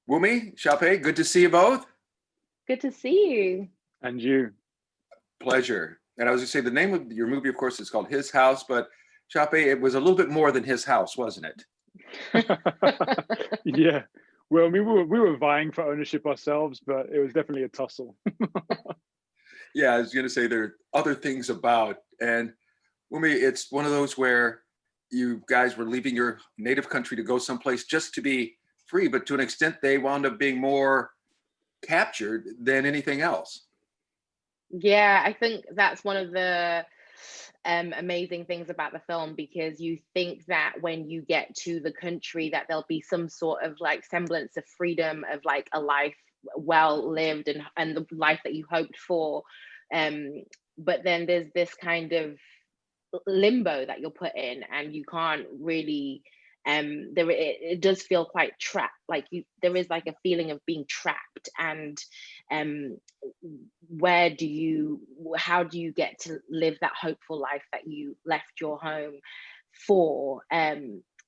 Wumi, Chape, good to see you both. Good to see you. And you. Pleasure. And I was going to say the name of your movie, of course, is called His House, but Chape, it was a little bit more than his house, wasn't it? Yeah. Well, we were vying for ownership ourselves, but it was definitely a tussle. Yeah, I was going to say there are other things about, and Wumi, it's one of those where you guys were leaving your native country to go someplace just to be free, but to an extent they wound up being more captured than anything else. Yeah, I think that's one of the amazing things about the film, because you think that when you get to the country that there'll be some sort of like semblance of freedom, of like a life well lived and the life that you hoped for. But then there's this kind of limbo that you're put in, and you can't really it does feel quite trapped, like there is like a feeling of being trapped, and um how do you get to live that hopeful life that you left your home for?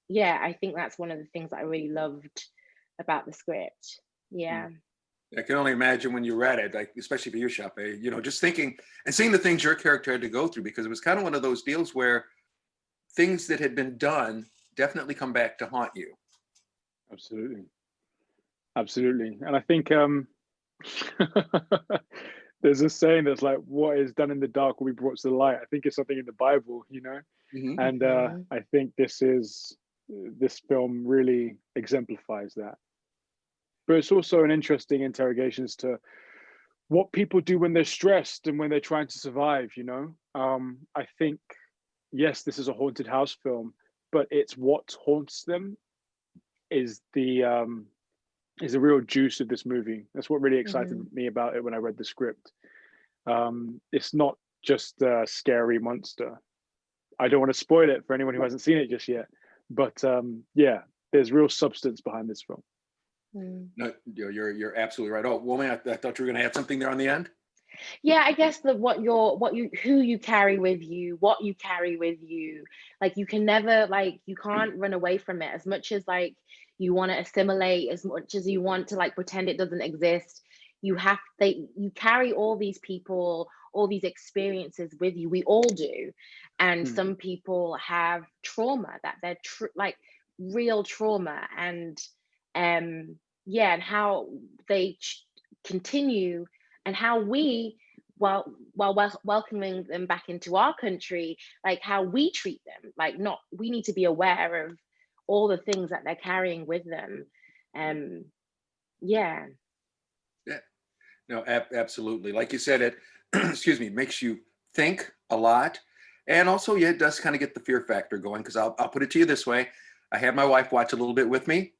Yeah, I think that's one of the things that I really loved about the script. Yeah. I can only imagine when you read it, like especially for you, Chape, just thinking and seeing the things your character had to go through, because it was kind of one of those deals where things that had been done definitely come back to haunt you. Absolutely. And I think there's a saying that's like, what is done in the dark will be brought to the light. I think it's something in the Bible, Mm-hmm. And I think this film really exemplifies that. But it's also an interesting interrogation as to what people do when they're stressed and when they're trying to survive, I think, yes, this is a haunted house film, but it's what haunts them is the real juice of this movie. That's what really excited me about it when I read the script. It's not just a scary monster. I don't want to spoil it for anyone who hasn't seen it just yet, but yeah, there's real substance behind this film. No, you're absolutely right. Oh, Wumi, I thought you were going to add something there on the end. Yeah, I guess that who you carry with you, what you carry with you, like you can never, like you can't run away from it. As much as like you want to assimilate, as much as you want to like pretend it doesn't exist, you carry all these people, all these experiences with you. We all do. And some people have trauma that they're like real trauma, and yeah, and how they continue, and how we, while welcoming them back into our country, like how we treat them, like not, we need to be aware of all the things that they're carrying with them. Yeah. No, absolutely. Like you said, it excuse me, makes you think a lot, and also yeah, it does kind of get the fear factor going, because I'll put it to you this way: I had my wife watch a little bit with me.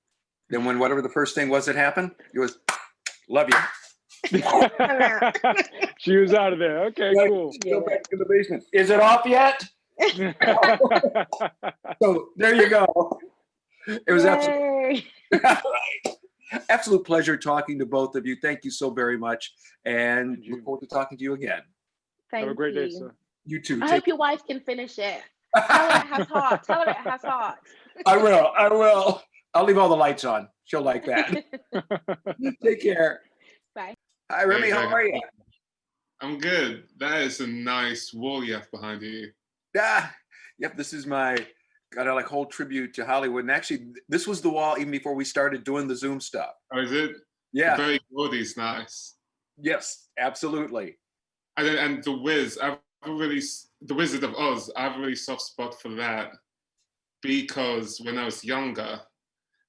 Then when whatever the first thing was that happened, it was, love you. She was out of there. Okay, cool. Go back to the basement. Is it off yet? So there you go. It was absolute pleasure talking to both of you. Thank you so very much, and look forward to talking to you again. Have a great day, sir. You too. I hope your wife can finish it. Tell her it has heart. Tell her it has heart. I will. I'll leave all the lights on. She'll like that. Take care. Bye. Hi, Remy. How are you? I'm good. That is a nice wall you have behind you. Yeah. Yep. This is my kind of like whole tribute to Hollywood. And actually, this was the wall even before we started doing the Zoom stuff. Oh, is it? Yeah. Very gaudy. Nice. Yes, absolutely. And The Wiz, The Wizard of Oz, I have a really soft spot for that, because when I was younger,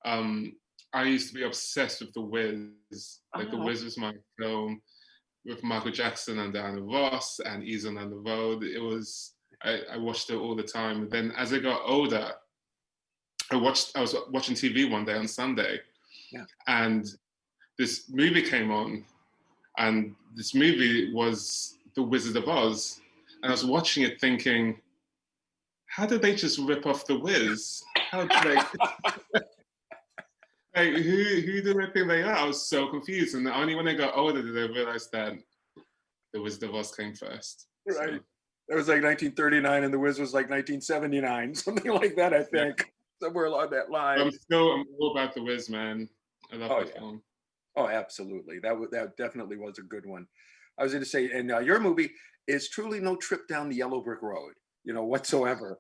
I used to be obsessed with The Wiz. Like The Wiz was my film with Michael Jackson and Diana Ross and Easy on the Road. I watched it all the time. And then as I got older, I was watching TV one day on Sunday, and this movie came on, and this movie was The Wizard of Oz. And I was watching it thinking, how did they just rip off The Wiz? How did they... Like, who do they think they are? I was so confused. And only when I got older did I realize that The Wizard of Oz came first. Right. So. That was like 1939 and The Wiz was like 1979, something like that, I think. Somewhere along that line. I'm all about The Wiz, man. I love Oh, that yeah. film. Oh, absolutely. That definitely was a good one. I was going to say, and your movie is truly no trip down the yellow brick road, whatsoever.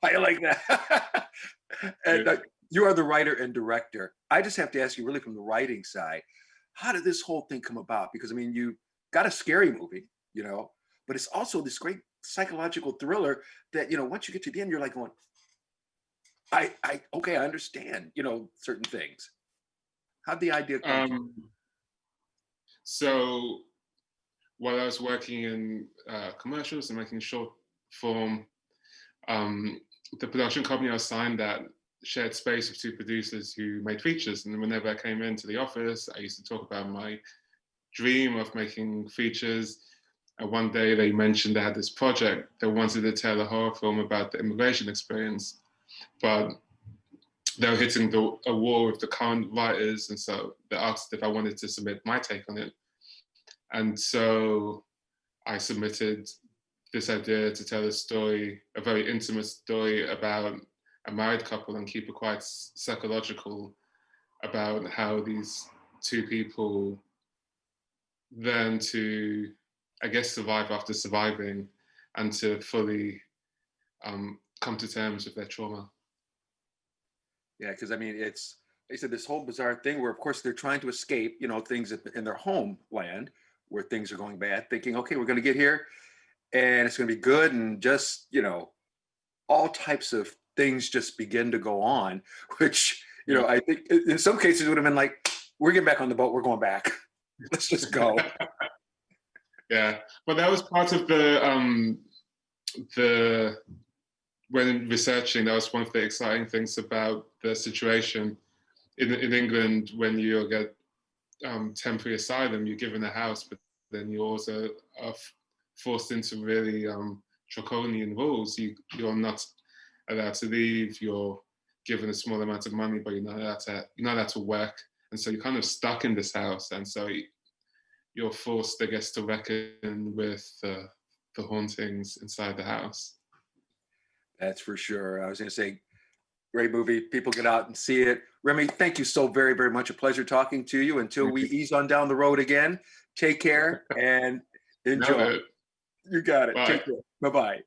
I like that. And Yeah. you are the writer and director. I just have to ask you, really, from the writing side, how did this whole thing come about? Because I mean, you got a scary movie, but it's also this great psychological thriller that once you get to the end, you're like going, okay, I understand, certain things. How'd the idea come? So while I was working in commercials and making short form, the production company I was signed at shared space with two producers who made features. And whenever I came into the office, I used to talk about my dream of making features. And one day they mentioned they had this project. They wanted to tell a horror film about the immigration experience, but they were hitting a wall with the current writers. And so they asked if I wanted to submit my take on it. And so I submitted this idea to tell a story, a very intimate story about a married couple, and keep it quite psychological about how these two people learn to, I guess, survive after surviving, and to fully come to terms with their trauma. Yeah, because I mean, they said this whole bizarre thing where, of course, they're trying to escape, things in their homeland where things are going bad, thinking, okay, we're going to get here and it's going to be good, and just all types of things just begin to go on, which I think in some cases would have been like, we're getting back on the boat, we're going back, let's just go. Yeah, but that was part of the when researching, that was one of the exciting things about the situation in England. When you get temporary asylum, you're given a house, but then you also are forced into really draconian rules. You're not allowed to leave. You're given a small amount of money, but you're not allowed to work, and so you're kind of stuck in this house. And so you're forced, I guess, to reckon with the hauntings inside the house. That's for sure. I was going to say, great movie. People get out and see it. Remy, thank you so very, very much. A pleasure talking to you. Until we ease on down the road again, take care and enjoy. No, You got it. Bye. Take care. Bye-bye.